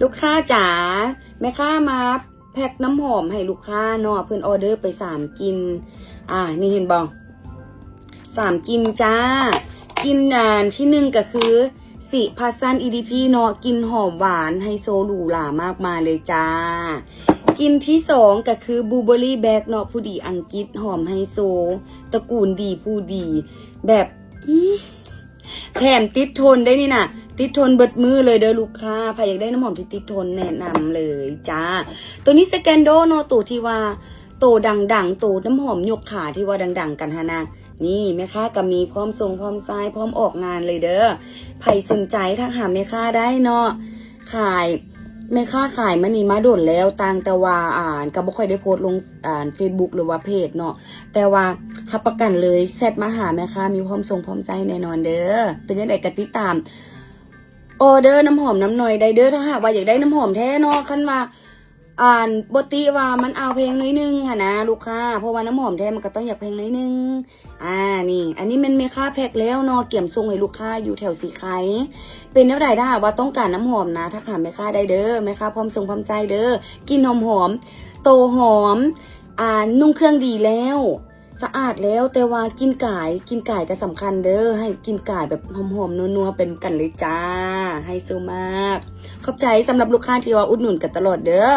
ลูกค้าจ๋าแม่ค้ามาแพ็คน้ำหอมให้ลูกค้าเนาะเพิ่นออเดอร์ไป3กินนี่เห็นบ่3กินจ้ากินที่1ก็คือสิพาซัน EDP เนาะกินหอมหวานไฮโซหรูหรามากมายเลยจ้ากินที่2ก็คือบูเบอรี่แบกเนาะผู้ดีอังกฤษหอมไฮโซตระกูลดีผู้ดีแบบแถมติดทนได้นี่น่ะติดทนเบิดมือเลยเด้อลูกค้าใครอยากได้น้ำหอมที่ติดทนแนะนำเลยจ้าตัวนี้สแกนโดเนาะตัวที่ว่าโตดังๆโตน้ำหอมยกขาที่ว่าดังๆกันฮะนะนี่แม่ค้าก็มีพร้อมส่งพร้อมทรายพร้อมออกงานเลยเด้อใครสนใจทักหาแม่ค้าได้เนาะขายแม่ค้าขายมันนี่มาโดนแล้วต่างแต่ว่าก็บ่ค่อยได้โพสต์ลงFacebook หรือว่าเพจเนาะแต่ว่ารับประกันเลยแซดมาหาแม่ค้ามีพร้อมส่งพร้อมใจแน่นอนเด้อเป็นจังได๋ก็ติดตามออเดอร์น้ำหอมน้ำหน่อยได้เด้อถ้าหากว่าอยากได้น้ำหอมแท้เนาะคันว่าบติว่ามันเอาเพลงน้อยนึงค่ะนะลูกค้าเพราะว่าน้ำหอมแท้มันก็ต้องอยากเพลงน้อยนึงนี่อันนี้มันเมค่าแพ็คแล้วเนาะเกี่ยมส่งให้ลูกค้าอยู่แถวสีไข่เป็นเท่าไหร่ถ้าหากว่าต้องการน้ำหอมนะถ้าหาแม่ค้าได้เด้อแม่ค้าพร้อมส่งพร้อมใจเด้อกินหอมโตหอมนุ่งเครื่องดีแล้วสะอาดแล้วแต่ว่ากินก่ายก็สำคัญเด้อให้กินก่ายแบบหอมๆนัวๆเป็นกันเลยจ้าให้ซูมากขอบใจสำหรับลูกค้าที่ว่าอุดหนุนกันตลอดเด้อ